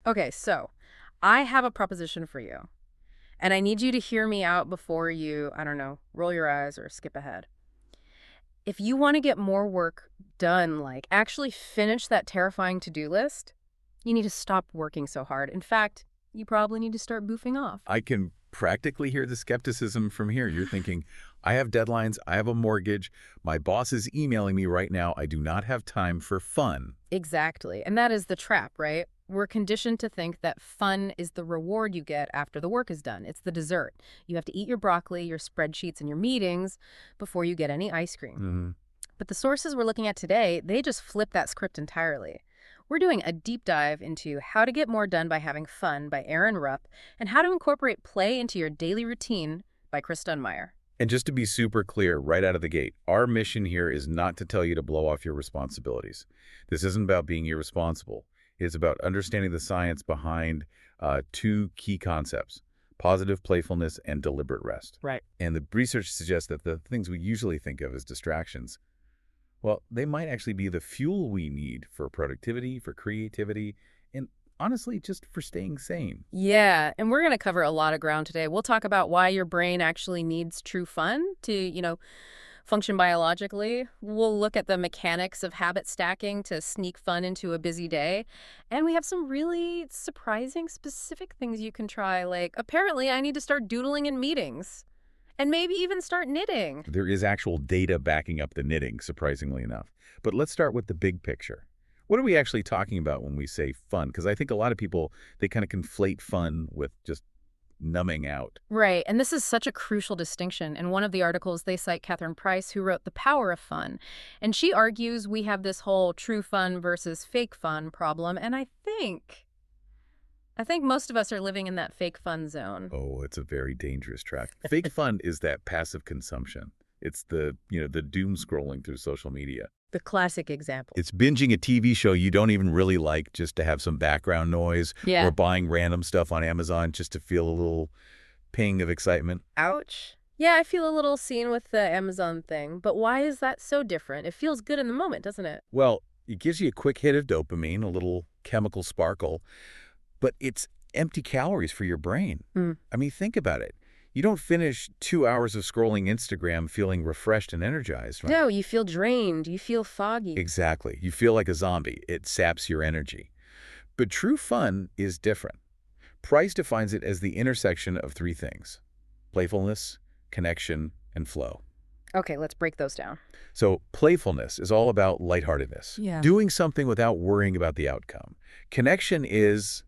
Okay, so I have a proposition for you, and I need you to hear me out before you, I don't know, roll your eyes or skip ahead. If you want to get more work done, like actually finish that terrifying to-do list, you need to stop working so hard. In fact, you probably need to start boofing off. I can practically hear the skepticism from here. You're thinking, I have deadlines, I have a mortgage, my boss is emailing me right now, I do not have time for fun. Exactly. And that is the trap, right? We're conditioned to think that fun is the reward you get after the work is done. It's the dessert. You have to eat your broccoli, your spreadsheets, and your meetings before you get any ice cream. Mm-hmm. But the sources we're looking at today, they just flip that script entirely. We're doing a deep dive into How to Get More Done by Having Fun by Aaron Rupp and How to Incorporate Play into Your Daily Routine by Chris Dunmeyer. And just to be super clear right out of the gate, our mission here is not to tell you to blow off your responsibilities. This isn't about being irresponsible. It's about understanding the science behind two key concepts: positive playfulness and deliberate rest. Right. And the research suggests that the things we usually think of as distractions, well, they might actually be the fuel we need for productivity, for creativity, and honestly, just for staying sane. Yeah, and we're going to cover a lot of ground today. We'll talk about why your brain actually needs true fun to, function biologically. We'll look at the mechanics of habit stacking to sneak fun into a busy day. And we have some really surprising specific things you can try, like apparently I need to start doodling in meetings and maybe even start knitting. There is actual data backing up the knitting, surprisingly enough. But let's start with the big picture. What are we actually talking about when we say fun? Because I think a lot of people, they kind of conflate fun with just numbing out. Right, and this is such a crucial distinction. In one of the articles, they cite Catherine Price, who wrote The Power of Fun. And she argues we have this whole true fun versus fake fun problem, and I think most of us are living in that fake fun zone. Oh, it's a very dangerous track. Fake fun is that passive consumption. It's the doom scrolling through social media. The classic example. It's binging a TV show you don't even really like just to have some background noise, Yeah. or buying random stuff on Amazon just to feel a little ping of excitement. Ouch. Yeah, I feel a little seen with the Amazon thing, but why is that so different? It feels good in the moment, doesn't it? Well, it gives you a quick hit of dopamine, a little chemical sparkle, but it's empty calories for your brain. I mean, think about it. You don't finish 2 hours of scrolling Instagram feeling refreshed and energized, right? No, you feel drained, you feel foggy. Exactly. You feel like a zombie. It saps your energy. But true fun is different. Price defines it as the intersection of three things: playfulness, connection, and flow. Okay, let's break those down. So playfulness is all about lightheartedness, Yeah. doing something without worrying about the outcome. Connection is,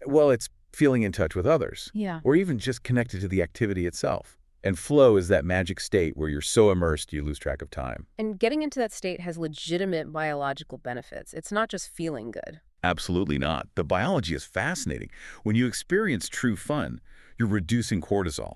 well, it's feeling in touch with others, Yeah. or even just connected to the activity itself. And flow is that magic state where you're so immersed you lose track of time. And getting into that state has legitimate biological benefits. It's not just feeling good. Absolutely not. The biology is fascinating. When you experience true fun, you're reducing cortisol.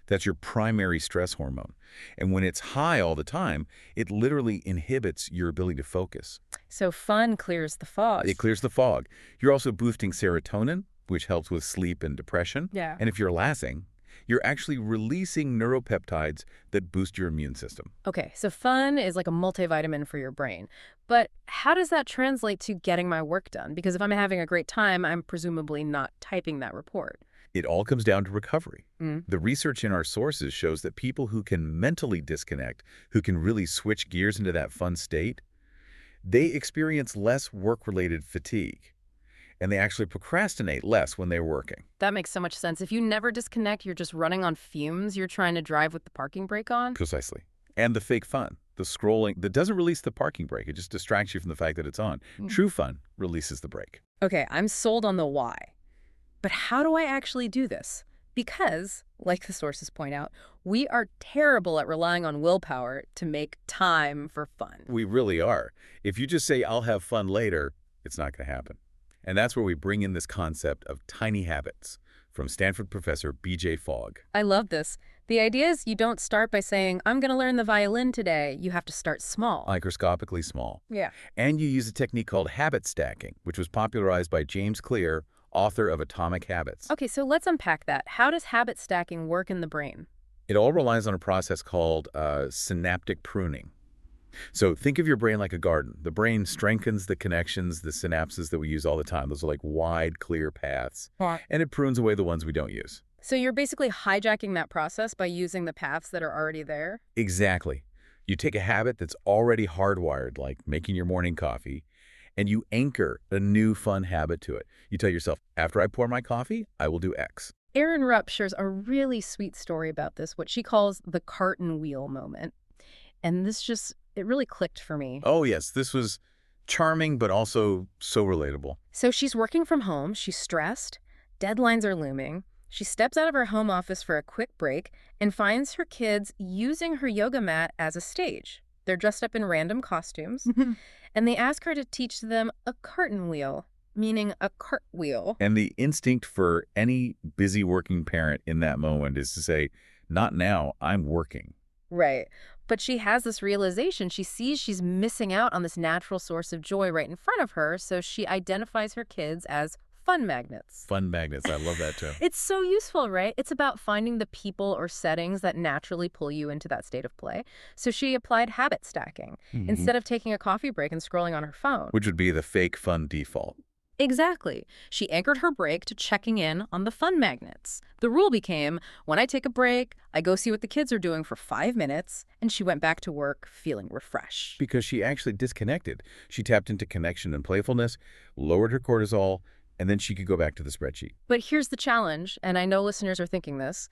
That's your primary stress hormone. And when it's high all the time, it literally inhibits your ability to focus. So fun clears the fog. It clears the fog. You're also boosting serotonin, which helps with sleep and depression. Yeah. And if you're laughing, you're actually releasing neuropeptides that boost your immune system. Okay, so fun is like a multivitamin for your brain. But how does that translate to getting my work done? Because if I'm having a great time, I'm presumably not typing that report. It all comes down to recovery. The research in our sources shows that people who can mentally disconnect, who can really switch gears into that fun state, they experience less work-related fatigue. And they actually procrastinate less when they're working. That makes so much sense. If you never disconnect, you're just running on fumes. You're trying to drive with the parking brake on. Precisely. And the fake fun, the scrolling, that doesn't release the parking brake. It just distracts you from the fact that it's on. True fun releases the brake. Okay, I'm sold on the why. But how do I actually do this? Because, like the sources point out, we are terrible at relying on willpower to make time for fun. We really are. If you just say, I'll have fun later, it's not going to happen. And that's where we bring in this concept of tiny habits from Stanford professor B.J. Fogg. I love this. The idea is you don't start by saying, I'm going to learn the violin today. You have to start small. Microscopically small. Yeah. And you use a technique called habit stacking, which was popularized by James Clear, author of Atomic Habits. Okay, so let's unpack that. How does habit stacking work in the brain? It all relies on a process called synaptic pruning. So think of your brain like a garden. The brain strengthens the connections, the synapses that we use all the time. Those are like wide, clear paths. Right. And it prunes away the ones we don't use. So you're basically hijacking that process by using the paths that are already there? Exactly. You take a habit that's already hardwired, like making your morning coffee, and you anchor a new fun habit to it. You tell yourself, after I pour my coffee, I will do X. Erin Rupp shares a really sweet story about this, what she calls the carton wheel moment. And it really clicked for me. Oh, yes, this was charming, but also so relatable. So she's working from home, she's stressed, deadlines are looming. She steps out of her home office for a quick break and finds her kids using her yoga mat as a stage. They're dressed up in random costumes, and they ask her to teach them a carton wheel, meaning a cartwheel. And the instinct for any busy working parent in that moment is to say, not now, I'm working. Right. But she has this realization. She sees she's missing out on this natural source of joy right in front of her, so she identifies her kids as fun magnets. Fun magnets, I love that too. It's so useful, right? It's about finding the people or settings that naturally pull you into that state of play. So she applied habit stacking instead of taking a coffee break and scrolling on her phone. Which would be the fake fun default. Exactly. She anchored her break to checking in on the fun magnets. The rule became, when I take a break, I go see what the kids are doing for 5 minutes, and she went back to work feeling refreshed. Because she actually disconnected. She tapped into connection and playfulness, lowered her cortisol, and then she could go back to the spreadsheet. But here's the challenge, and I know listeners are thinking this.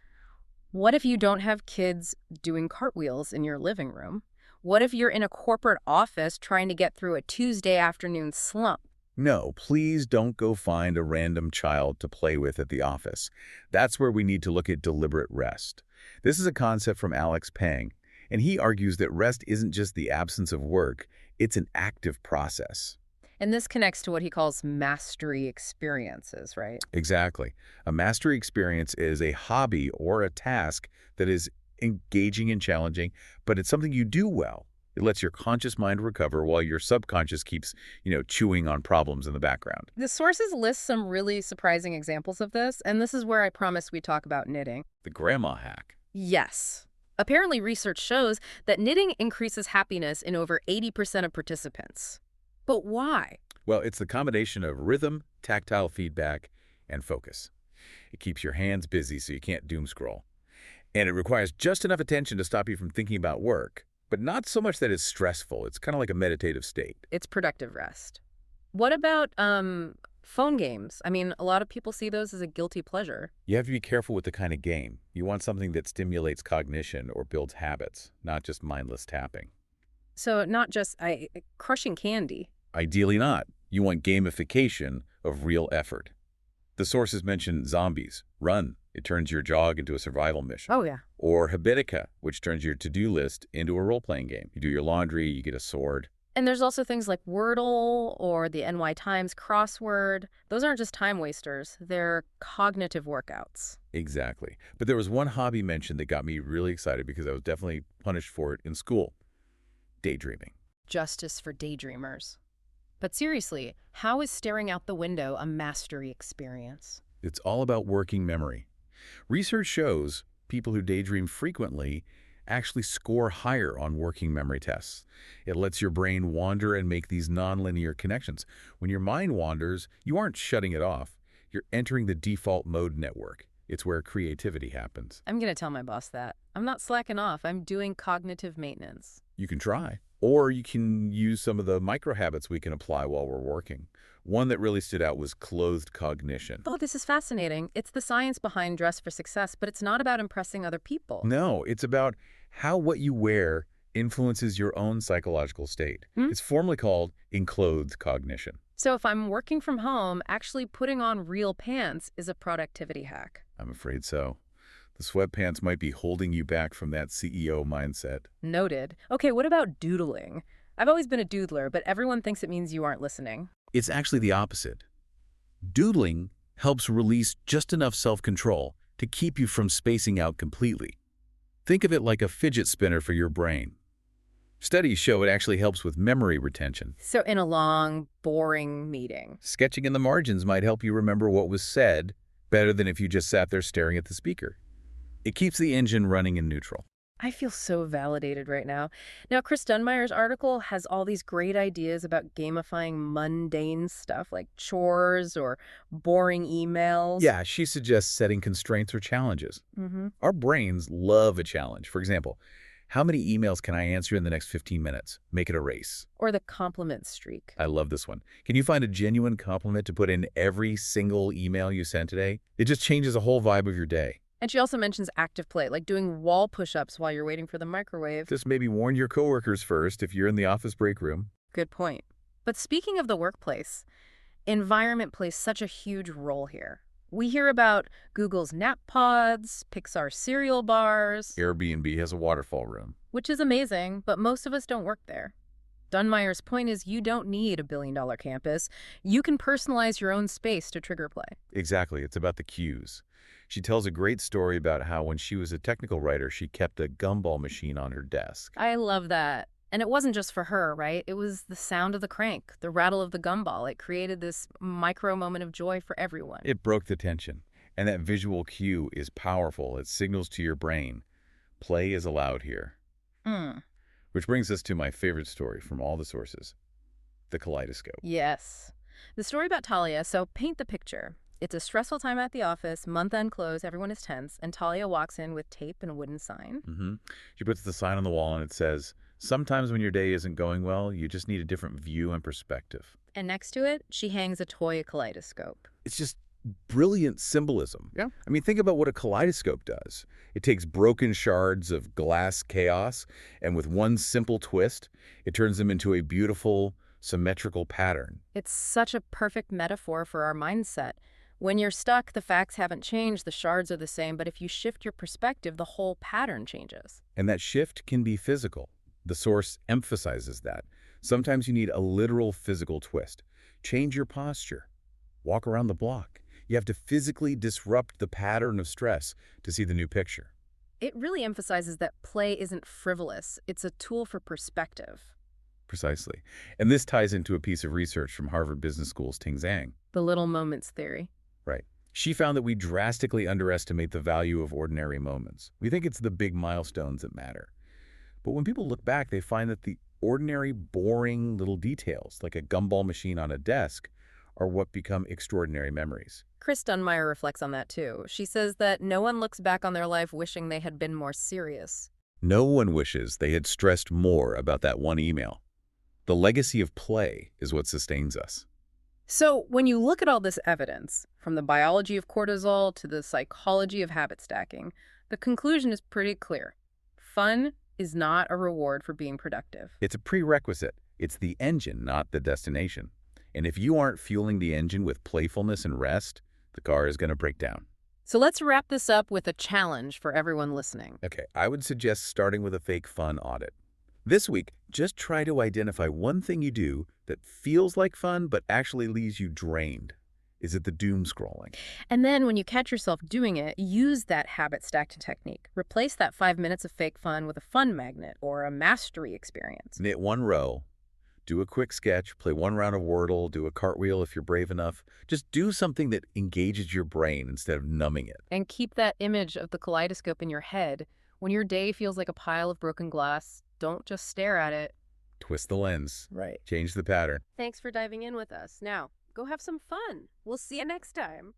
What if you don't have kids doing cartwheels in your living room? What if you're in a corporate office trying to get through a Tuesday afternoon slump? No, please don't go find a random child to play with at the office. That's where we need to look at deliberate rest. This is a concept from Alex Pang, and he argues that rest isn't just the absence of work, it's an active process. And this connects to what he calls mastery experiences, right? Exactly. A mastery experience is a hobby or a task that is engaging and challenging, but it's something you do well. It lets your conscious mind recover while your subconscious keeps, chewing on problems in the background. The sources list some really surprising examples of this, and this is where I promise we talk about knitting. The grandma hack. Yes. Apparently, research shows that knitting increases happiness in over 80% of participants. But why? Well, it's the combination of rhythm, tactile feedback, and focus. It keeps your hands busy so you can't doom scroll. And it requires just enough attention to stop you from thinking about work, but not so much that it's stressful. It's kind of like a meditative state. It's productive rest. What about phone games? I mean, a lot of people see those as a guilty pleasure. You have to be careful with the kind of game. You want something that stimulates cognition or builds habits, not just mindless tapping. So not just crushing candy. Ideally not. You want gamification of real effort. The sources mention zombies. Run. It turns your jog into a survival mission. Oh, yeah. Or Habitica, which turns your to-do list into a role-playing game. You do your laundry, you get a sword. And there's also things like Wordle or the NY Times crossword. Those aren't just time wasters. They're cognitive workouts. Exactly. But there was one hobby mentioned that got me really excited because I was definitely punished for it in school. Daydreaming. Justice for daydreamers. But seriously, how is staring out the window a mastery experience? It's all about working memory. Research shows people who daydream frequently actually score higher on working memory tests. It lets your brain wander and make these nonlinear connections. When your mind wanders, you aren't shutting it off. You're entering the default mode network. It's where creativity happens. I'm going to tell my boss that. I'm not slacking off. I'm doing cognitive maintenance. You can try. Or you can use some of the micro habits we can apply while we're working. One that really stood out was clothed cognition. Oh, this is fascinating. It's the science behind dress for success, but it's not about impressing other people. No, it's about how what you wear influences your own psychological state. It's formally called enclothed cognition. So if I'm working from home, actually putting on real pants is a productivity hack. I'm afraid so. The sweatpants might be holding you back from that CEO mindset. Noted. Okay, what about doodling? I've always been a doodler, but everyone thinks it means you aren't listening. It's actually the opposite. Doodling helps release just enough self-control to keep you from spacing out completely. Think of it like a fidget spinner for your brain. Studies show it actually helps with memory retention. So in a long, boring meeting. Sketching in the margins might help you remember what was said better than if you just sat there staring at the speaker. It keeps the engine running in neutral. I feel so validated right now. Now, Chris Dunmire's article has all these great ideas about gamifying mundane stuff like chores or boring emails. Yeah, she suggests setting constraints or challenges. Hmm. Our brains love a challenge. For example, how many emails can I answer in the next 15 minutes? Make it a race. Or the compliment streak. I love this one. Can you find a genuine compliment to put in every single email you sent today? It just changes the whole vibe of your day. And she also mentions active play, like doing wall push-ups while you're waiting for the microwave. Just maybe warn your coworkers first if you're in the office break room. Good point. But speaking of the workplace, environment plays such a huge role here. We hear about Google's nap pods, Pixar's cereal bars, Airbnb has a waterfall room. which is amazing, but most of us don't work there. Dunmire's point is you don't need a billion-dollar campus. You can personalize your own space to trigger play. Exactly, it's about the cues. She tells a great story about how when she was a technical writer, she kept a gumball machine on her desk. I love that. And it wasn't just for her, right? It was the sound of the crank, the rattle of the gumball. It created this micro moment of joy for everyone. It broke the tension. And that visual cue is powerful. It signals to your brain, play is allowed here. Mm. Which brings us to my favorite story from all the sources, the kaleidoscope. Yes. The story about Talia, so paint the picture. It's a stressful time at the office, month-end close, everyone is tense, and Talia walks in with tape and a wooden sign. She puts the sign on the wall and it says, sometimes when your day isn't going well, you just need a different view and perspective. And next to it, she hangs a toy kaleidoscope. It's just brilliant symbolism. Yeah. I mean, think about what a kaleidoscope does. It takes broken shards of glass chaos, and with one simple twist, it turns them into a beautiful, symmetrical pattern. It's such a perfect metaphor for our mindset. When you're stuck, the facts haven't changed, the shards are the same, but if you shift your perspective, the whole pattern changes. And that shift can be physical. The source emphasizes that. Sometimes you need a literal physical twist. Change your posture. Walk around the block. You have to physically disrupt the pattern of stress to see the new picture. It really emphasizes that play isn't frivolous. It's a tool for perspective. Precisely. And this ties into a piece of research from Harvard Business School's Ting Zhang. The little moments theory. Right. She found that we drastically underestimate the value of ordinary moments. We think it's the big milestones that matter. But when people look back, they find that the ordinary, boring little details, like a gumball machine on a desk, are what become extraordinary memories. Chris Dunmire reflects on that too. She says that no one looks back on their life wishing they had been more serious. No one wishes they had stressed more about that one email. The legacy of play is what sustains us. So when you look at all this evidence, from the biology of cortisol to the psychology of habit stacking, the conclusion is pretty clear. Fun is not a reward for being productive. It's a prerequisite. It's the engine, not the destination. And if you aren't fueling the engine with playfulness and rest, the car is going to break down. So let's wrap this up with a challenge for everyone listening. Okay, I would suggest starting with a fake fun audit. This week, just try to identify one thing you do that feels like fun but actually leaves you drained. Is it the doom scrolling? And then when you catch yourself doing it, use that habit stacking technique. Replace that 5 minutes of fake fun with a fun magnet or a mastery experience. Knit one row, do a quick sketch, play one round of Wordle, do a cartwheel if you're brave enough. Just do something that engages your brain instead of numbing it. And keep that image of the kaleidoscope in your head. When your day feels like a pile of broken glass, don't just stare at it. Twist the lens. Right. Change the pattern. Thanks for diving in with us. Now, go have some fun. We'll see you next time.